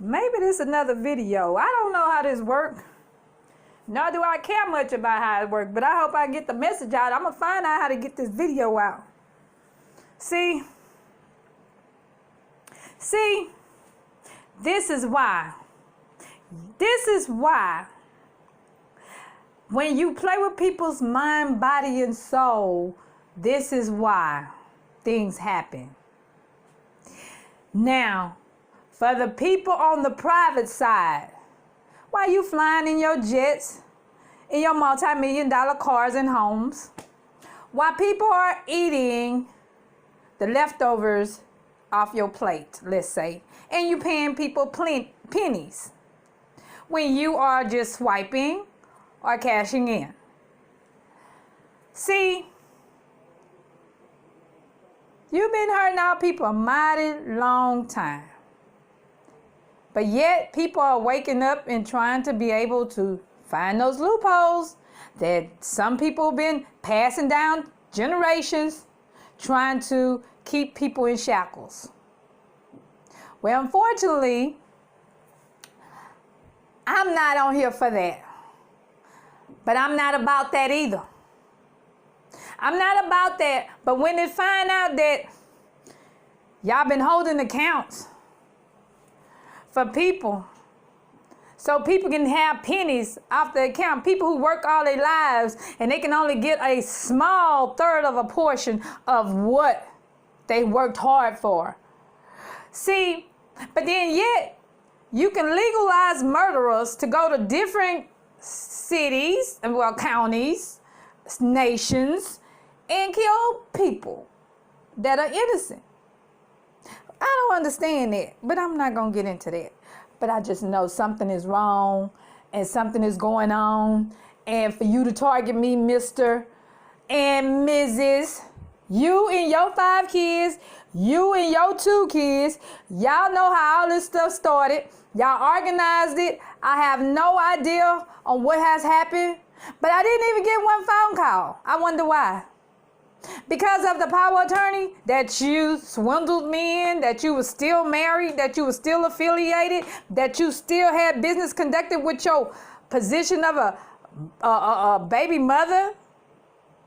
Maybe this is another video. I don't know how this works. Nor do I care much about how it works, but I hope I get the message out. I'm going to find out how to get this video out. See, this is why. This is why when you play with people's mind, body, and soul, this is why things happen. Now, for the people on the private side, why you flying in your jets, in your multi-million-dollar cars and homes, while people are eating the leftovers off your plate, let's say, and you paying people pennies when you are just swiping or cashing in. See, you've been hurting our people a mighty long time. But yet people are waking up and trying to be able to find those loopholes that some people have been passing down generations, trying to keep people in shackles. Well, unfortunately, I'm not on here for that. But I'm not about that either. I'm not about that. But when they find out that y'all been holding accounts for people, so people can have pennies off the account, people who work all their lives and they can only get a small third of a portion of what they worked hard for. See, but then yet you can legalize murderers to go to different cities, well, counties, nations, and kill people that are innocent. I don't understand that, but I'm not going to get into that. But I just know something is wrong and something is going on. And for you to target me, Mr. and Mrs., you and your 5 kids, you and your 2 kids, y'all know how all this stuff started. Y'all organized it. I have no idea on what has happened, but I didn't even get one phone call. I wonder why. Because of the power of attorney that you swindled me in, that you were still married, that you were still affiliated, that you still had business conducted with your position of a baby mother.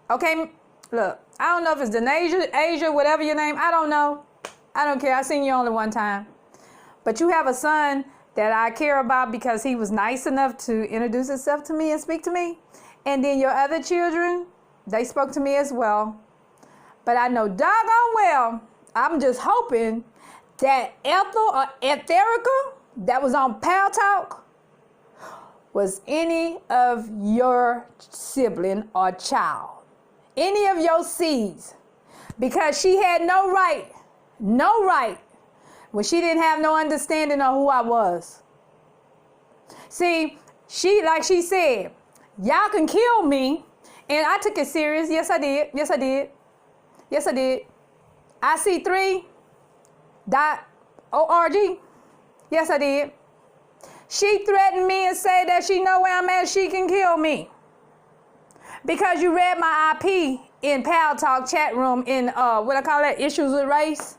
Okay, look, I don't know if it's Denasia, Asia, whatever your name, I don't know. I don't care. I seen you only one time. But you have a son that I care about because he was nice enough to introduce himself to me and speak to me. And then your other children, they spoke to me as well. But I know doggone well, I'm just hoping that Ethel or Etherica that was on Pal Talk was any of your sibling or child, any of your seeds, because she had no right, when she didn't have no understanding of who I was. See, like she said, y'all can kill me, and I took it serious. Yes, I did. Yes, I did. Yes, I did. IC3.org. Yes, I did. She threatened me and said that she know where I'm at. She can kill me. Because you read my IP in Pal Talk chat room in, what I call that, Issues with Race.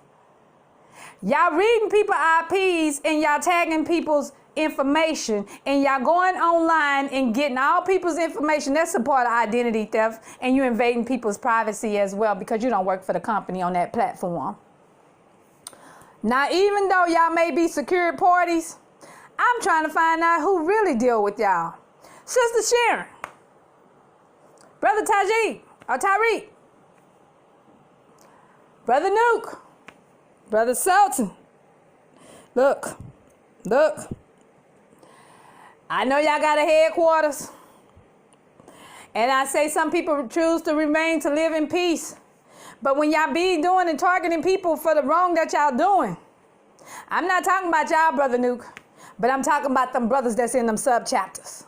Y'all reading people IPs and y'all tagging people's information and y'all going online and getting all people's information. That's a part of identity theft, and you invading people's privacy as well because you don't work for the company on that platform. Now, even though y'all may be secured parties, I'm trying to find out who really deal with y'all. Sister Sharon, Brother Tajik or Tariq, Brother Nuke, Brother Sultan. Look. I know y'all got a headquarters. And I say some people choose to remain to live in peace. But when y'all be doing and targeting people for the wrong that y'all doing, I'm not talking about y'all, Brother Nuke, but I'm talking about them brothers that's in them sub-chapters.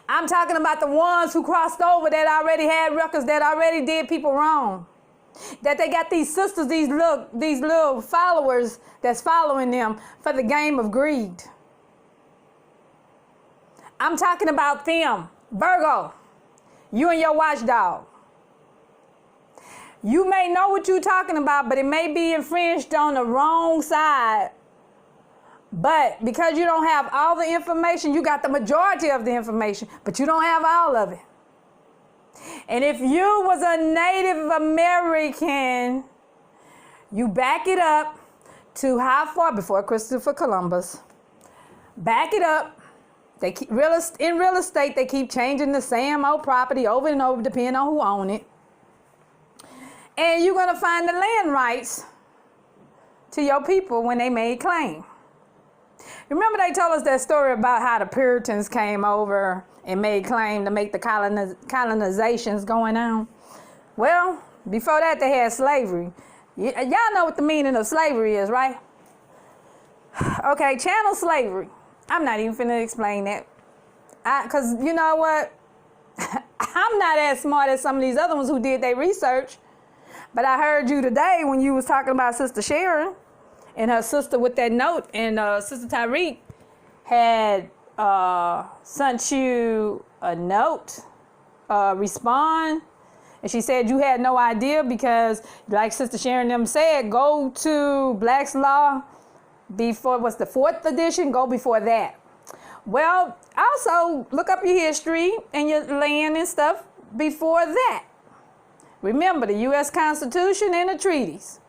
I'm talking about the ones who crossed over that already had records, that already did people wrong. That they got these sisters, these little followers that's following them for the game of greed. I'm talking about them. Virgo, you and your watchdog. You may know what you're talking about, but it may be infringed on the wrong side But because you don't have all the information, you got the majority of the information, but you don't have all of it. And if you was a Native American, you back it up to how far before Christopher Columbus. Back it up. They keep in real estate, they keep changing the same old property over and over, depending on who owns it. And you're going to find the land rights to your people when they made claim. Remember they told us that story about how the Puritans came over and made claim to make the colonizations going on? Well, before that they had slavery. Y'all know what the meaning of slavery is, right? Okay, chattel slavery. I'm not even finna explain that. Because you know what? I'm not as smart as some of these other ones who did their research. But I heard you today when you was talking about Sister Sharon and her sister with that note, and Sister Tyreek had sent you a note, respond, and she said you had no idea because, like Sister Sharon them said, go to Black's Law before, what's the 4th edition? Go before that. Well, also look up your history and your land and stuff before that. Remember the U.S. Constitution and the treaties.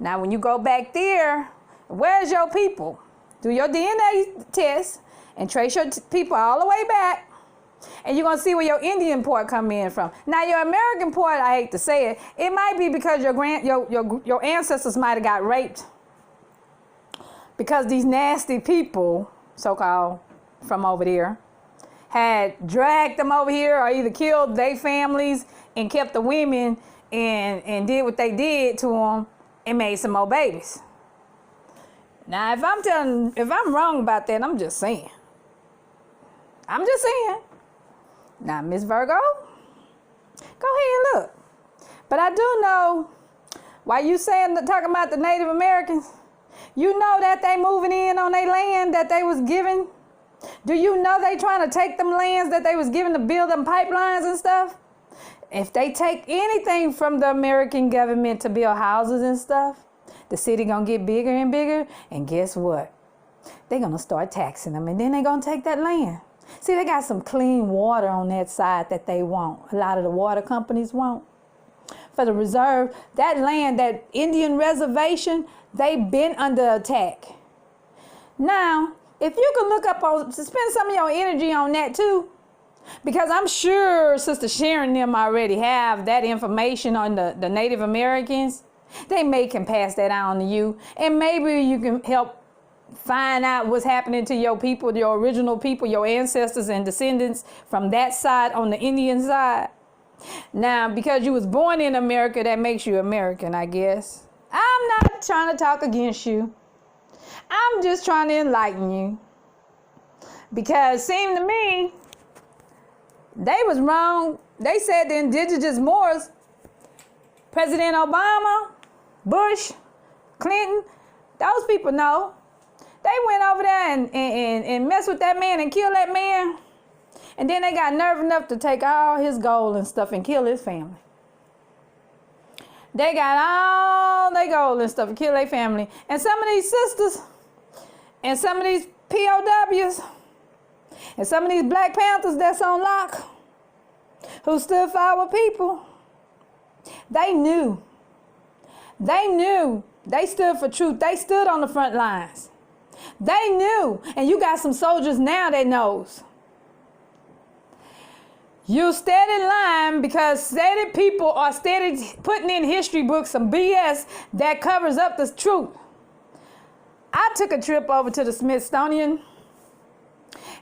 Now, when you go back there, where's your people? Do your DNA test and trace your people all the way back, and you're going to see where your Indian part come in from. Now, your American part, I hate to say it, it might be because your ancestors might have got raped because these nasty people, so-called, from over there, had dragged them over here or either killed their families and kept the women and did what they did to them and made some more babies. Now, if I'm wrong about that, I'm just saying. Now, Miss Virgo, go ahead and look. But I do know, while you talking about the Native Americans, you know that they moving in on their land that they was given. Do you know they trying to take them lands that they was given to build them pipelines and stuff? If they take anything from the American government to build houses and stuff, the city gonna get bigger and bigger, and guess what? They're gonna start taxing them, and then they're gonna take that land. See, they got some clean water on that side that they want. A lot of the water companies want. For the reserve, that land, that Indian reservation, they've been under attack. Now, if you could look up spend some of your energy on that too, because I'm sure Sister Sharon and them already have that information on the Native Americans. They can pass that on to you, and maybe you can help find out what's happening to your people, your original people, your ancestors and descendants from that side on the Indian side. Now, because you was born in America, that makes you American, I guess. I'm not trying to talk against you. I'm just trying to enlighten you. Because it seemed to me, they was wrong. They said the indigenous Moors, President Obama, Bush, Clinton, those people know. They went over there and messed with that man and killed that man. And then they got nerve enough to take all his gold and stuff and kill his family. They got all their gold and stuff and kill their family. And some of these sisters and some of these POWs and some of these Black Panthers that's on lock who stood for our people, they knew. They knew. They stood for truth. They stood on the front lines. They knew. And you got some soldiers now that knows. You steady lying because steady people are steady putting in history books some BS that covers up the truth. I took a trip over to the Smithsonian,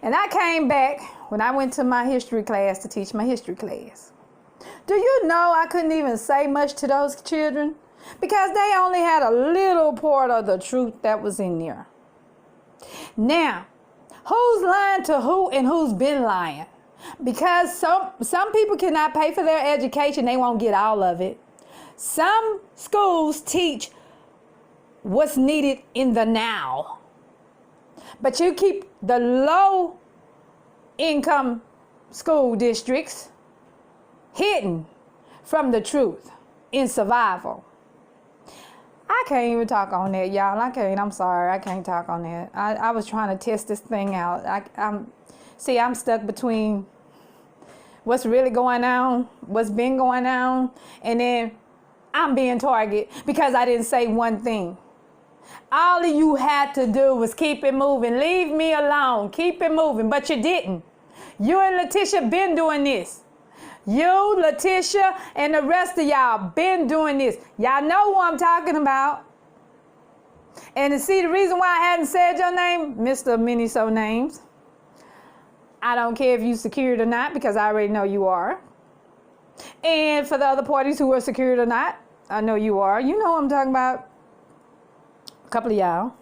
and I came back when I went to my history class to teach my history class. Do you know I couldn't even say much to those children because they only had a little part of the truth that was in there. Now, who's lying to who and who's been lying? Because some people cannot pay for their education, they won't get all of it. Some schools teach what's needed in the now. But you keep the low income school districts hidden from the truth in survival. I can't even talk on that, y'all. I can't. I'm sorry. I can't talk on that. I was trying to test this thing out. I'm stuck between what's really going on, what's been going on, and then I'm being targeted because I didn't say one thing. All of you had to do was keep it moving. Leave me alone. Keep it moving. But you didn't. You and Letitia been doing this. You, Letitia, and the rest of y'all been doing this. Y'all know who I'm talking about. And to see the reason why I hadn't said your name, Mr. Many-So Names, I don't care if you secured or not because I already know you are. And for the other parties who are secured or not, I know you are. You know what I'm talking about. A couple of y'all.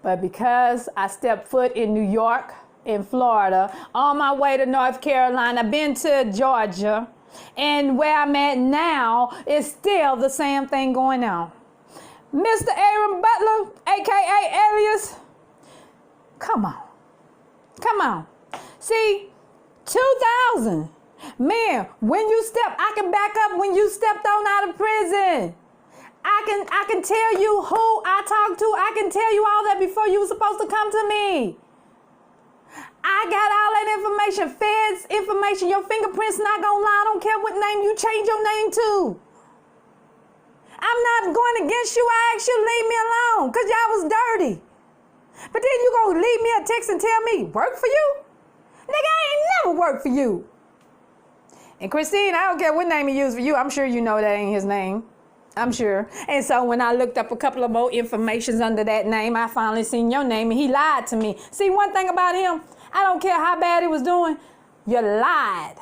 But because I stepped foot in New York, in Florida, on my way to North Carolina, been to Georgia, and where I'm at now is still the same thing going on. Mr. Aaron Butler, aka Alias, come on. See, 2000, man, when you I can back up when you stepped on out of prison. I can tell you who I talked to. I can tell you all that before you were supposed to come to me. I got all that information, feds information. Your fingerprint's not gonna lie. I don't care what name you change your name to. I'm not going against you. I asked you to leave me alone because y'all was dirty. But then you gonna leave me a text and tell me, work for you? Nigga, I ain't never worked for you. And Christine, I don't care what name he used for you. I'm sure you know that ain't his name. I'm sure. And so when I looked up a couple of more informations under that name, I finally seen your name and he lied to me. See, one thing about him, I don't care how bad he was doing, you lied.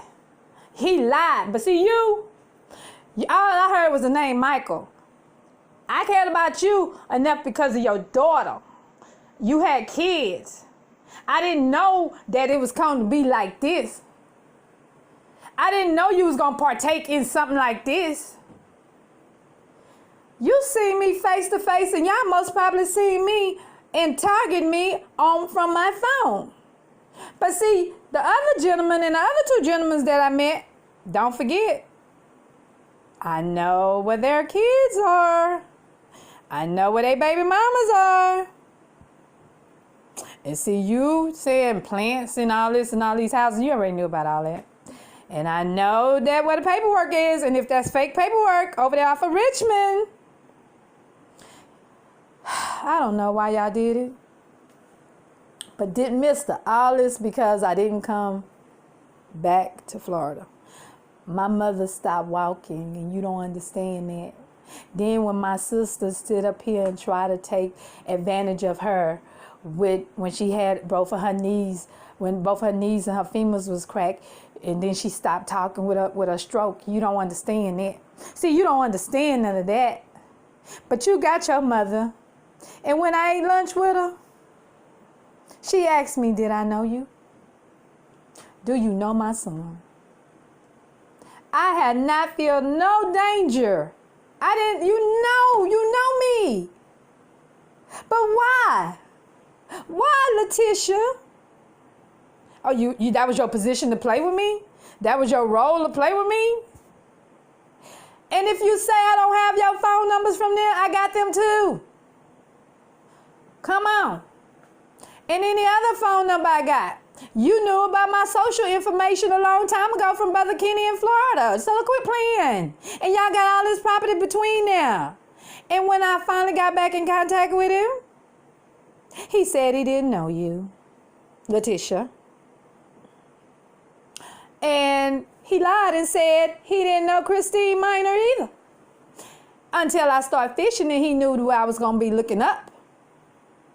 He lied. But see, all I heard was the name Michael. I cared about you enough because of your daughter. You had kids. I didn't know that it was going to be like this. I didn't know you was going to partake in something like this. You see me face to face, and y'all most probably see me and target me from my phone. But see, the other gentleman and the other two gentlemen that I met, don't forget, I know where their kids are. I know where their baby mamas are. And see, you saying plants and all this and all these houses, you already knew about all that. And I know that where the paperwork is, and if that's fake paperwork over there off of Richmond, I don't know why y'all did it. But didn't miss all this because I didn't come back to Florida. My mother stopped walking, and you don't understand that. Then when my sister stood up here and tried to take advantage of her when she had both of her knees, when both her knees and her femurs was cracked, and then she stopped talking with a stroke. You don't understand that. See, you don't understand none of that. But you got your mother. And when I ate lunch with her, she asked me, did I know you? Do you know my son? I had not felt no danger. You know me. But why? Why, Letitia? Oh, you that was your position to play with me? That was your role to play with me? And if you say I don't have your phone numbers from there, I got them too. Come on. And any other phone number I got. You knew about my social information a long time ago from Brother Kenny in Florida. So quit playing. And y'all got all this property between there. And when I finally got back in contact with him, he said he didn't know you, Letitia. And he lied and said he didn't know Christine Minor either. Until I started fishing and he knew who I was going to be looking up.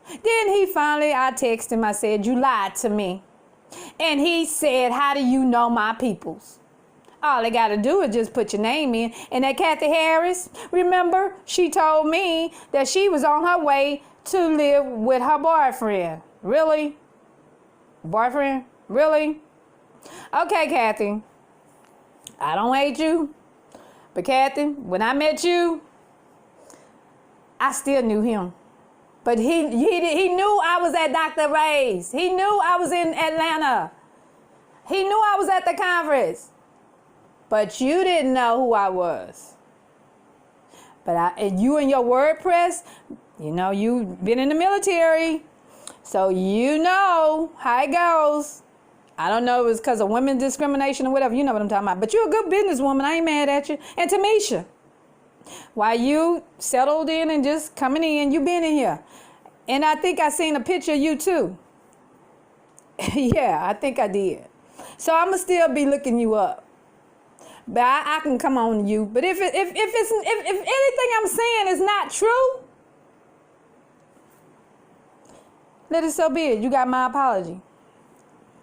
Then I texted him, I said, you lied to me. And he said, how do you know my peoples? All they got to do is just put your name in. And that Kathy Harris, remember, she told me that she was on her way to live with her boyfriend. Really? Boyfriend? Really? Okay, Kathy. I don't hate you. But Kathy, when I met you, I still knew him. But he knew I was at Dr. Ray's. He knew I was in Atlanta. He knew I was at the conference. But you didn't know who I was. And you and your WordPress, you know, you've been in the military, so you know how it goes. I don't know if it's because of women's discrimination or whatever. You know what I'm talking about. But you're a good businesswoman. I ain't mad at you. And Tamisha, while you settled in and just coming in, you been in here. And I think I seen a picture of you too. Yeah, I think I did. So I'm going to still be looking you up. But I can come on you. But if anything I'm saying is not true, let it so be it. You got my apology.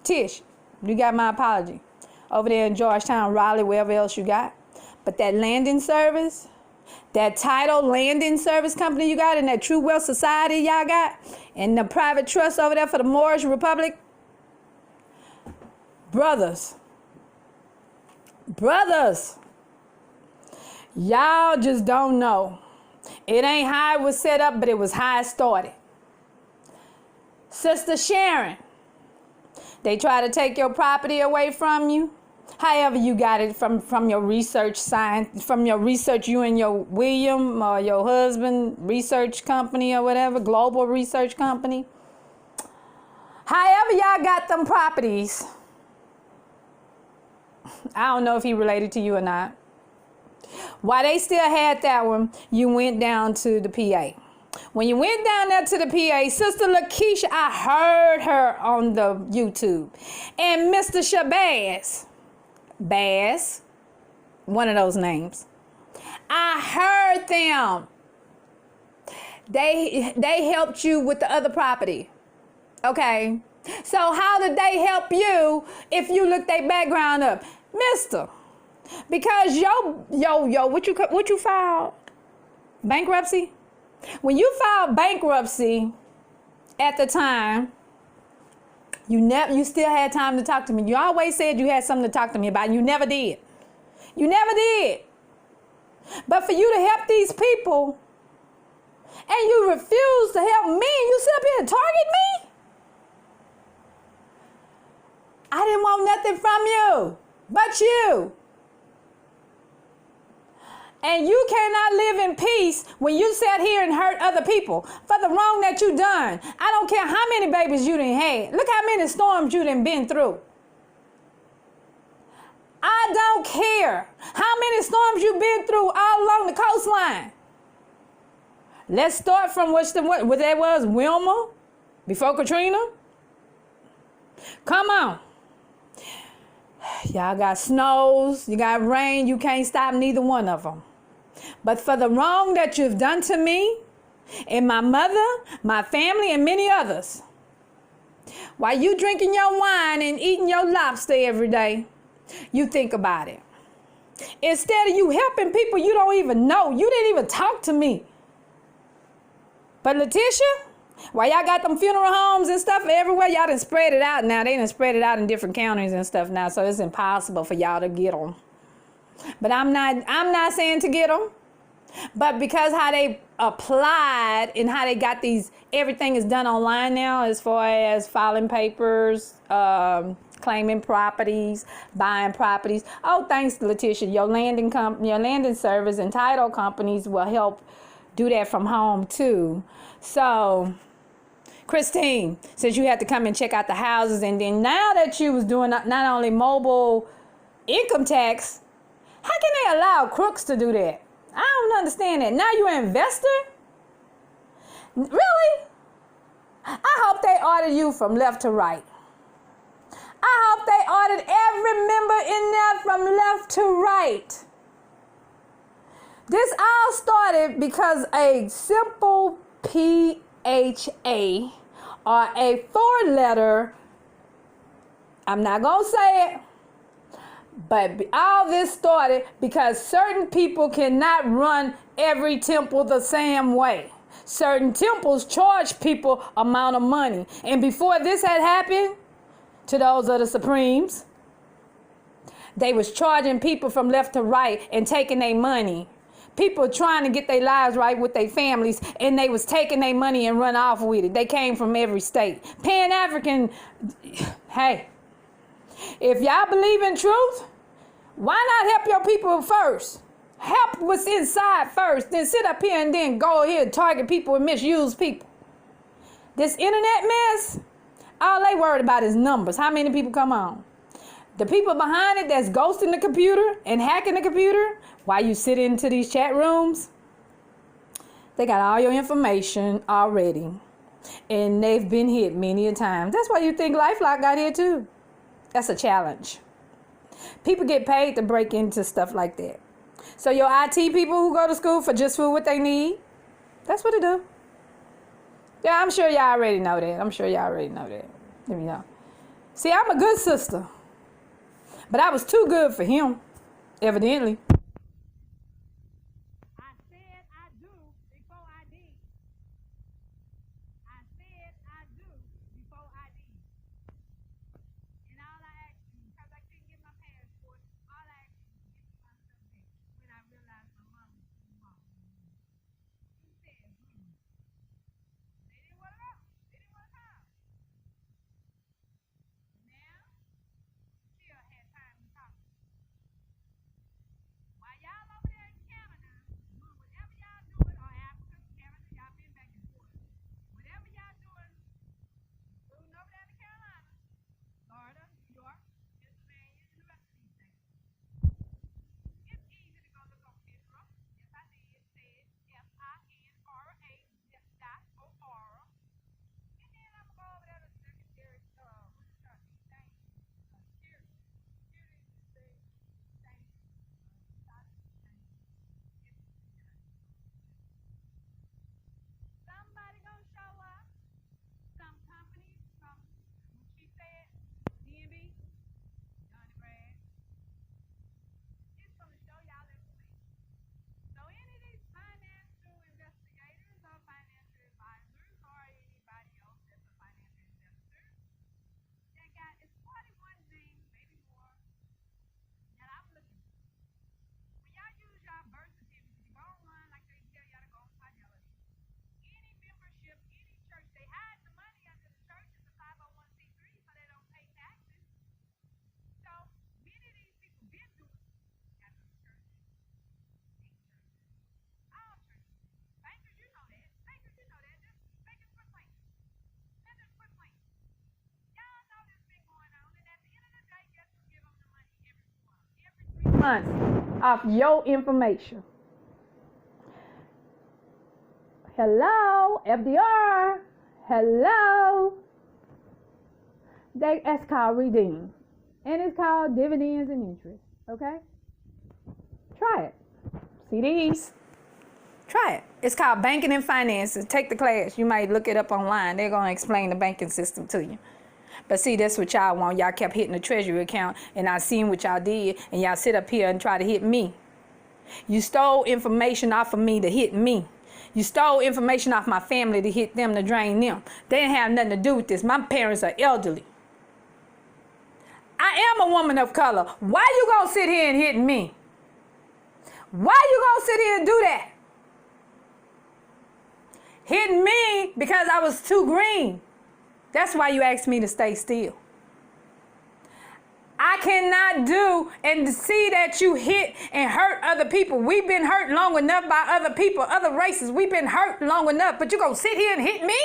Tish, you got my apology. Over there in Georgetown, Raleigh, wherever else you got. But that landing service, that title landing service company you got, and that True Wealth Society y'all got, and the private trust over there for the Moorish Republic, brothers, y'all just don't know. It ain't how it was set up, but it was how it started. Sister Sharon, they try to take your property away from you. However you got it from your research science, from your research, you and your William or your husband research company or whatever, global research company. However y'all got them properties, I don't know if he related to you or not. While they still had that one, you went down to the PA. When you went down there to the PA, Sister Lakeisha, I heard her on the YouTube. And Mr. Shabazz, Bass, one of those names. I heard them. They helped you with the other property. Okay. So how did they help you if you look their background up? Mister, because what you filed? Bankruptcy? When you filed bankruptcy at the time, you still had time to talk to me. You always said you had something to talk to me about. You never did. You never did. But for you to help these people and you refuse to help me and you sit up here and target me? I didn't want nothing from you but you. And you cannot live in peace when you sat here and hurt other people for the wrong that you done. I don't care how many babies you done had. Look how many storms you done been through. I don't care how many storms you've been through all along the coastline. Let's start from what that was, Wilma, before Katrina. Come on. Y'all got snows, you got rain, you can't stop neither one of them. But for the wrong that you've done to me and my mother, my family, and many others, while you drinking your wine and eating your lobster every day, you think about it. Instead of you helping people you don't even know, you didn't even talk to me. But Letitia, while y'all got them funeral homes and stuff everywhere, y'all done spread it out now. They done spread it out in different counties and stuff now, so it's impossible for y'all to get them. But I'm not saying to get them, but because how they applied and how they got these, everything is done online now as far as filing papers, claiming properties, buying properties. Oh, thanks, Letitia. Your landing service and title companies will help do that from home too. So, Christine, since you had to come and check out the houses, and then now that you was doing not only mobile income tax, how can they allow crooks to do that? I don't understand that. Now you're an investor? Really? I hope they audit you from left to right. I hope they audit every member in there from left to right. This all started because a simple PHA or a 4-letter, I'm not going to say it, but all this started because certain people cannot run every temple the same way. Certain temples charge people amount of money. And before this had happened to those of the Supremes, they was charging people from left to right and taking their money. People trying to get their lives right with their families, and they was taking their money and run off with it. They came from every state. Pan-African, hey, if y'all believe in truth, why not help your people first Help what's inside first, then sit up here and then go ahead and target people and misuse people. This internet mess, all they worried about is numbers. How many people come on? The people behind it that's ghosting the computer and hacking the computer while you sit into these chat rooms, they got all your information already. And they've been hit many a time. That's why you think LifeLock got here too. That's a challenge. People get paid to break into stuff like that. So your IT people who go to school for just what they need, that's what they do. Yeah, I'm sure y'all already know that. Let me know. See, I'm a good sister. But I was too good for him, evidently. I said I do before I did. I said I do before I did. And all I asked you, because I couldn't get my passport, all I asked you was to get my stuff back when I realized my mom was too wrong. You said, They didn't want to go. They didn't want to come. Now, still had time to talk. While y'all over there in Canada, doing whatever y'all doing, or Africa, Canada, y'all been back and forth. Whatever y'all doing, moving over there to Carolina, Florida, New York, Pennsylvania, and the rest of these things. It's easy to go look on FINRA. Yes, I did. Said FINRA .OR. And then I'm going to go over there to Secretary, somebody gonna show up. Some company, some, she said, DNB, Johnny Brad. It's gonna show y'all information. So any of these financial investigators or financial advisors or anybody else that's a financial investor, that got, it's 41 names, maybe more, that I'm looking for. When y'all use y'all birth certificate, you go online like they tell y'all to go on Fidelity. Any membership, any church, they hide the money under the church as a 501c3 so they don't pay taxes. So many of these people been doing Catholic churches, big churches, all churches. Bankers, you know that. Just bankers quit playing. Lenders quit playing. Y'all know this been going on, and at the end of the day, guess who give them the money every 3 months off your information? Hello, FDR. Hello. That's called redeem. And it's called dividends and interest. Okay? Try it. CDs. Try it. It's called banking and finances. Take the class. You might look it up online. They're going to explain the banking system to you. But see, that's what y'all want. Y'all kept hitting the treasury account, and I seen what y'all did, and y'all sit up here and try to hit me. You stole information off of me to hit me. You stole information off my family to hit them, to drain them. They didn't have nothing to do with this. My parents are elderly. I am a woman of color. Why you gonna sit here and hit me? Why you gonna sit here and do that? Hit me because I was too green. That's why you asked me to stay still. I cannot do and see that you hit and hurt other people. We've been hurt long enough by other people, other races. We've been hurt long enough, but you gonna sit here and hit me?